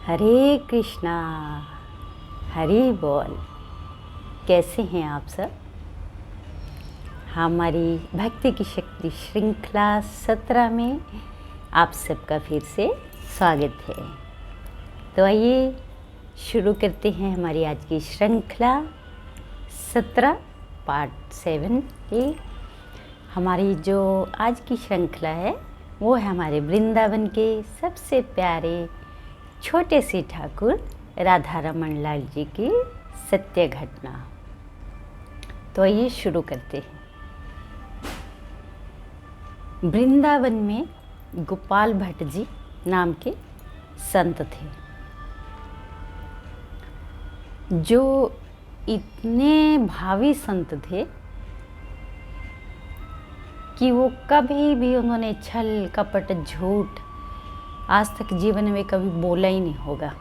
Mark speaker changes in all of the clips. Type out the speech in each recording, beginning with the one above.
Speaker 1: हरे कृष्णा, हरि बोल। कैसे हैं आप सब? हमारी भक्ति की शक्ति श्रृंखला 17 में आप सबका फिर से स्वागत है। तो आइए शुरू करते हैं हमारी आज की श्रृंखला 17 पार्ट 7 की। हमारी जो आज की श्रृंखला है वो है हमारे वृंदावन के सबसे प्यारे छोटे से ठाकुर राधा रमन लाल जी की सत्य घटना। तो आइए शुरू करते हैं। वृंदावन में गोपाल भट्ट जी नाम के संत थे, जो इतने भावी संत थे कि वो कभी भी उन्होंने छल कपट झूठ आज तक जीवन में कभी बोला ही नहीं होगा।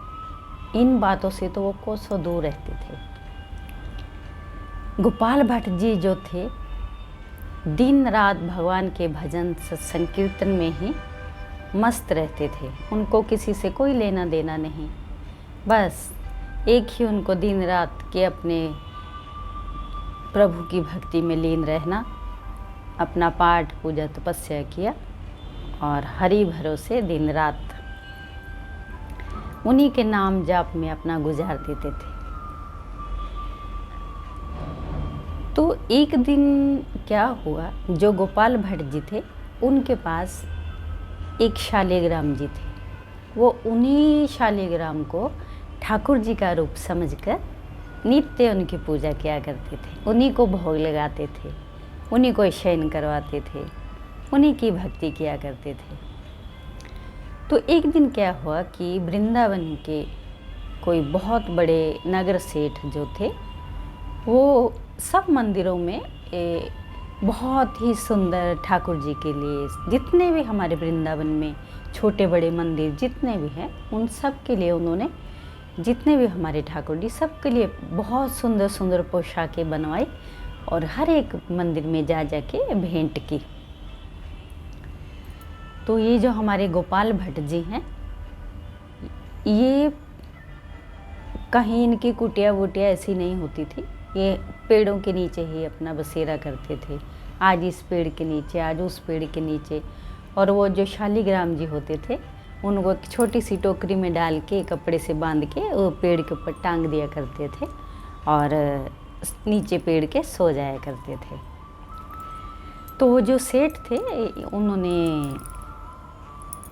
Speaker 1: इन बातों से तो वो कोसों दूर रहते थे। गोपाल भट्ट जी जो थे, दिन रात भगवान के भजन संकीर्तन में ही मस्त रहते थे। उनको किसी से कोई लेना देना नहीं, बस एक ही उनको दिन रात के अपने प्रभु की भक्ति में लीन रहना, अपना पाठ पूजा तपस्या किया और हरि भरोसे दिन रात उन्हीं के नाम जाप में अपना गुजार देते थे। तो एक दिन क्या हुआ, जो गोपाल भट्ट जी थे उनके पास एक शालिग्राम जी थे। वो उन्हीं शालिग्राम को ठाकुर जी का रूप समझकर नित्य उनकी पूजा किया करते थे, उन्हीं को भोग लगाते थे, उन्हीं को शयन करवाते थे, उन्हीं की भक्ति किया करते थे। तो एक दिन क्या हुआ कि वृंदावन के कोई बहुत बड़े नगर सेठ जो थे, वो सब मंदिरों में बहुत ही सुंदर ठाकुर जी के लिए, जितने भी हमारे वृंदावन में छोटे बड़े मंदिर जितने भी हैं, उन सब के लिए उन्होंने, जितने भी हमारे ठाकुर जी, सब के लिए बहुत सुंदर सुंदर पोशाकें बनवाई और हर एक मंदिर में जा जा के भेंट की। तो ये जो हमारे गोपाल भट्ट जी हैं, ये कहीं इनकी कुटिया वुटिया ऐसी नहीं होती थी। ये पेड़ों के नीचे ही अपना बसेरा करते थे, आज इस पेड़ के नीचे, आज उस पेड़ के नीचे। और वो जो शालिग्राम जी होते थे, उनको एक छोटी सी टोकरी में डाल के कपड़े से बांध के वो पेड़ के ऊपर टांग दिया करते थे और नीचे पेड़ के सो जाया करते थे। तो वो जो सेठ थे, उन्होंने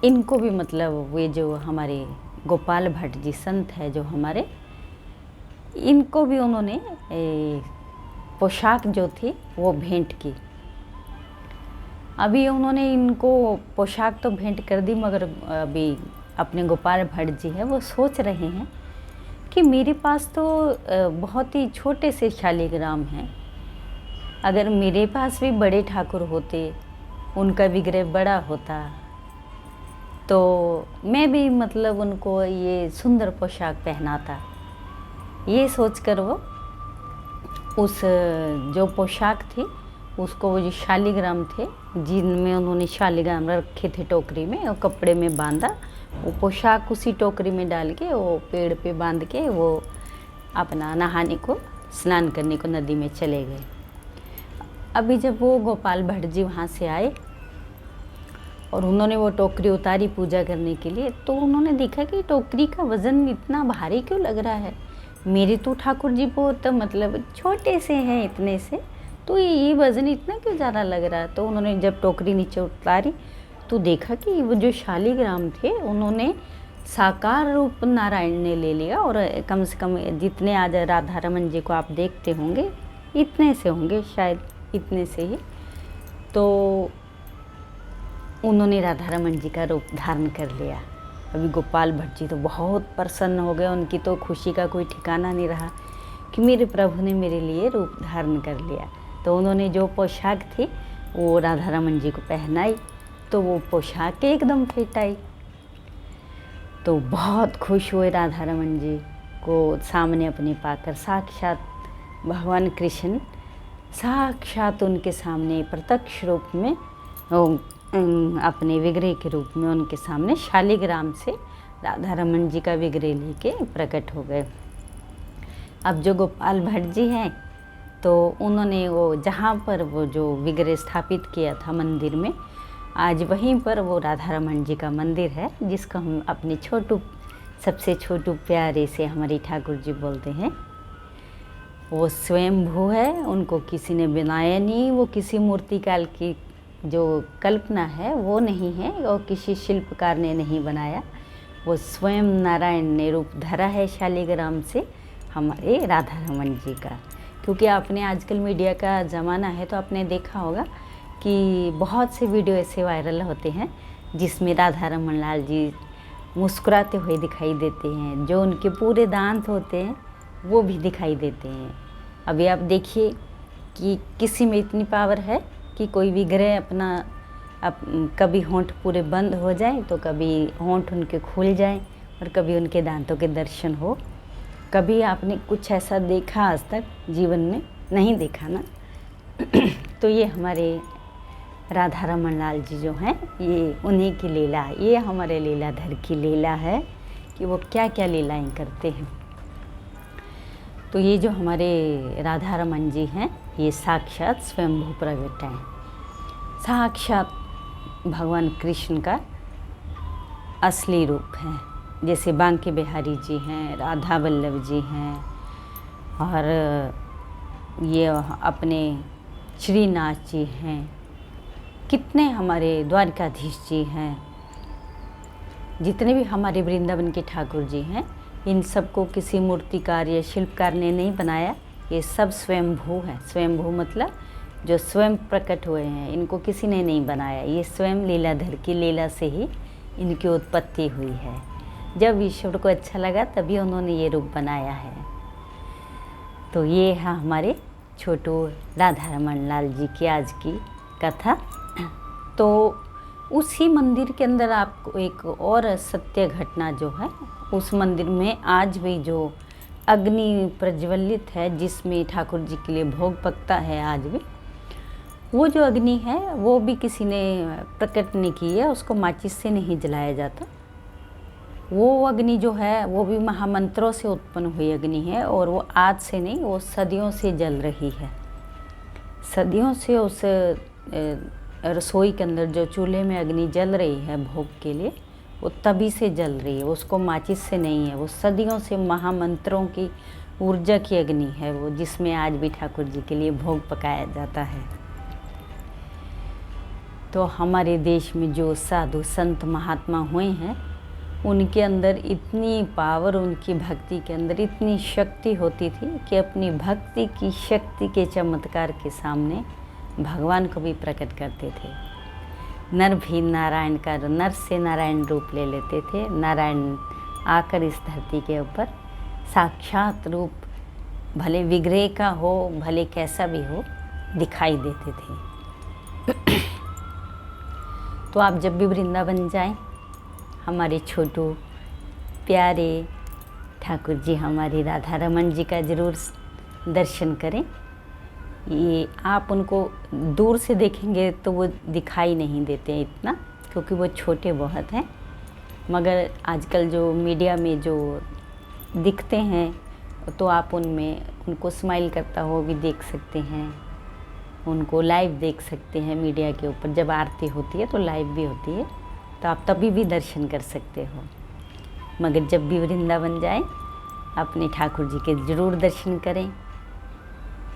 Speaker 1: इनको भी, मतलब वे जो हमारे गोपाल भट्ट जी संत है जो हमारे, इनको भी उन्होंने पोशाक जो थी वो भेंट की। अभी उन्होंने इनको पोशाक तो भेंट कर दी, मगर अभी अपने गोपाल भट्ट जी है वो सोच रहे हैं कि मेरे पास तो बहुत ही छोटे से शालिग्राम हैं, अगर मेरे पास भी बड़े ठाकुर होते, उनका विग्रह बड़ा होता, तो मैं भी मतलब उनको ये सुंदर पोशाक पहनाता। ये सोचकर वो उस जो पोशाक थी उसको, वो जो शालिग्राम थे जिनमें उन्होंने शालिग्राम रखे थे टोकरी में, वो कपड़े में बांधा, वो पोशाक उसी टोकरी में डाल के वो पेड़ पे बांध के वो अपना नहाने को, स्नान करने को नदी में चले गए। अभी जब वो गोपाल भट्ट जी वहाँ से आए और उन्होंने वो टोकरी उतारी पूजा करने के लिए, तो उन्होंने देखा कि टोकरी का वज़न इतना भारी क्यों लग रहा है। मेरे तो ठाकुर जी बहुत मतलब छोटे से हैं इतने से, तो ये वज़न इतना क्यों ज़्यादा लग रहा है। तो उन्होंने जब टोकरी नीचे उतारी तो देखा कि वो जो शालिग्राम थे, उन्होंने साकार रूप नारायण ने ले लिया। और कम से कम जितने आज राधा रमन जी को आप देखते होंगे, इतने से होंगे शायद, इतने से ही। तो उन्होंने राधा रमन जी का रूप धारण कर लिया। अभी गोपाल भट्ट जी तो बहुत प्रसन्न हो गए, उनकी तो खुशी का कोई ठिकाना नहीं रहा कि मेरे प्रभु ने मेरे लिए रूप धारण कर लिया। तो उन्होंने जो पोशाक थी वो राधा रमन जी को पहनाई, तो वो पोशाक एकदम फिट आई। तो बहुत खुश हुए राधा रमन जी को सामने अपने पाकर। साक्षात भगवान कृष्ण साक्षात उनके सामने प्रत्यक्ष रूप में अपने विग्रह के रूप में उनके सामने शालिग्राम से राधा रमन जी का विग्रह लेके प्रकट हो गए। अब जो गोपाल भट्ट जी हैं तो उन्होंने वो जहाँ पर वो जो विग्रह स्थापित किया था मंदिर में, आज वहीं पर वो राधा रमन जी का मंदिर है, जिसको हम अपने सबसे छोटू प्यारे से हमारी ठाकुर जी बोलते हैं। वो स्वयंभू है, उनको किसी ने बनाया नहीं, वो किसी मूर्तिकाल की जो कल्पना है वो नहीं है और किसी शिल्पकार ने नहीं बनाया। वो स्वयं नारायण ने रूप धरा है शालिग्राम से हमारे राधा रमन जी का। क्योंकि आपने आजकल मीडिया का ज़माना है तो आपने देखा होगा कि बहुत से वीडियो ऐसे वायरल होते हैं जिसमें राधा रमन लाल जी मुस्कुराते हुए दिखाई देते हैं, जो उनके पूरे दांत होते हैं वो भी दिखाई देते हैं। अभी आप देखिए कि किसी में इतनी पावर है कि कोई विग्रह अपना कभी होंठ पूरे बंद हो जाए तो कभी होंठ उनके खुल जाए और कभी उनके दांतों के दर्शन हो। कभी आपने कुछ ऐसा देखा आज तक जीवन में? नहीं देखा ना। तो ये हमारे राधा रमन लाल जी जो हैं, ये उन्हीं की लीला, ये हमारे लीलाधर की लीला है कि वो क्या क्या लीलाएं करते हैं। तो ये जो हमारे राधा रमन जी हैं, ये साक्षात स्वयंभू प्रगट हैं, साक्षात भगवान कृष्ण का असली रूप है। जैसे बांके बिहारी जी हैं, राधा वल्लभ जी हैं, और ये अपने श्रीनाथ जी हैं, कितने हमारे द्वारकाधीश जी हैं, जितने भी हमारे वृंदावन के ठाकुर जी हैं, इन सबको किसी मूर्तिकार या शिल्पकार ने नहीं बनाया। ये सब स्वयंभू है। स्वयंभू मतलब जो स्वयं प्रकट हुए हैं, इनको किसी ने नहीं बनाया। ये स्वयं लीलाधर की लीला से ही इनकी उत्पत्ति हुई है। जब ईश्वर को अच्छा लगा तभी उन्होंने ये रूप बनाया है। तो ये है हमारे छोटू राधा रमन लाल जी की आज की कथा। तो उसी मंदिर के अंदर आपको एक और सत्य घटना जो है, उस मंदिर में आज भी जो अग्नि प्रज्वलित है जिसमें ठाकुर जी के लिए भोग पकता है, आज भी वो जो अग्नि है वो भी किसी ने प्रकट नहीं की है, उसको माचिस से नहीं जलाया जाता। वो अग्नि जो है वो भी महामंत्रों से उत्पन्न हुई अग्नि है, और वो आज से नहीं, वो सदियों से जल रही है। सदियों से उस रसोई के अंदर जो चूल्हे में अग्नि जल रही है भोग के लिए, वो तभी से जल रही है, उसको माचिस से नहीं है। वो सदियों से महामंत्रों की ऊर्जा की अग्नि है वो, जिसमें आज भी ठाकुर जी के लिए भोग पकाया जाता है। तो हमारे देश में जो साधु संत महात्मा हुए हैं, उनके अंदर इतनी पावर, उनकी भक्ति के अंदर इतनी शक्ति होती थी कि अपनी भक्ति की शक्ति के चमत्कार के सामने भगवान को भी प्रकट करते थे। नर भी नारायण का, नर से नारायण रूप ले लेते थे। नारायण आकर इस धरती के ऊपर साक्षात रूप, भले विग्रह का हो, भले कैसा भी हो, दिखाई देते थे। तो आप जब भी वृंदावन जाएं, हमारे छोटू प्यारे ठाकुर जी हमारी राधा रमन जी का ज़रूर दर्शन करें। ये आप उनको दूर से देखेंगे तो वो दिखाई नहीं देते हैं इतना, क्योंकि वो छोटे बहुत हैं। मगर आजकल जो मीडिया में जो दिखते हैं तो आप उनको स्माइल करता हुआ भी देख सकते हैं, उनको लाइव देख सकते हैं। मीडिया के ऊपर जब आरती होती है तो लाइव भी होती है, तो आप तभी भी दर्शन कर सकते हो। मगर जब भी वृंदावन जाएं, अपने ठाकुर जी के ज़रूर दर्शन करें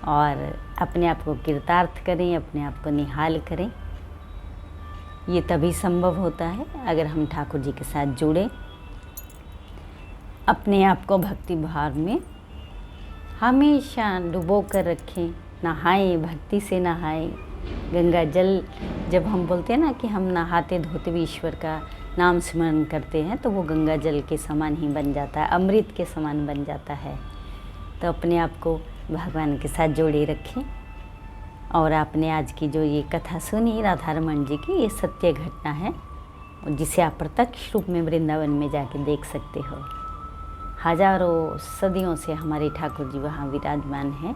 Speaker 1: और अपने आप को कृतार्थ करें, अपने आप को निहाल करें। ये तभी संभव होता है अगर हम ठाकुर जी के साथ जुड़ें, अपने आप को भक्ति भाव में हमेशा डुबो कर रखें, नहाएं, भक्ति से नहाएं। गंगा जल जब हम बोलते हैं ना कि हम नहाते धोते भी ईश्वर का नाम स्मरण करते हैं, तो वो गंगा जल के समान ही बन जाता है, अमृत के समान बन जाता है। तो अपने आप को भगवान के साथ जोड़े रखें। और आपने आज की जो ये कथा सुनी राधा रमन जी की, ये सत्य घटना है जिसे आप प्रत्यक्ष रूप में वृंदावन में जाके देख सकते हो। हजारों सदियों से हमारे ठाकुर जी वहाँ विराजमान हैं,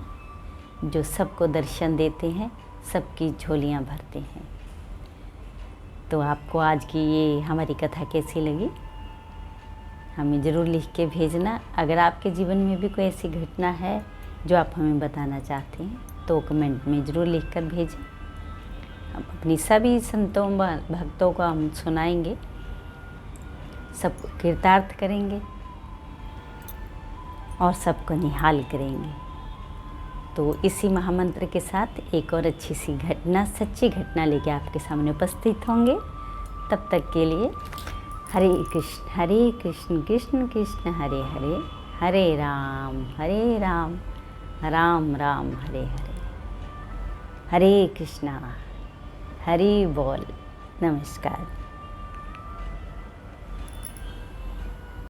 Speaker 1: जो सबको दर्शन देते हैं, सबकी झोलियाँ भरते हैं। तो आपको आज की ये हमारी कथा कैसी लगी? हमें ज़रूर लिख के भेजना। अगर आपके जीवन में भी कोई ऐसी घटना है जो आप हमें बताना चाहते हैं तो कमेंट में ज़रूर लिख कर भेजें। हम अपनी सभी संतों व भक्तों को हम सुनाएंगे, सब कृतार्थ करेंगे और सबको निहाल करेंगे। तो इसी महामंत्र के साथ एक और अच्छी सी घटना, सच्ची घटना लेके आपके सामने उपस्थित होंगे। तब तक के लिए हरे कृष्ण कृष्ण कृष्ण हरे हरे, हरे राम राम राम हरे हरे, हरे कृष्णा, हरि बोल। नमस्कार।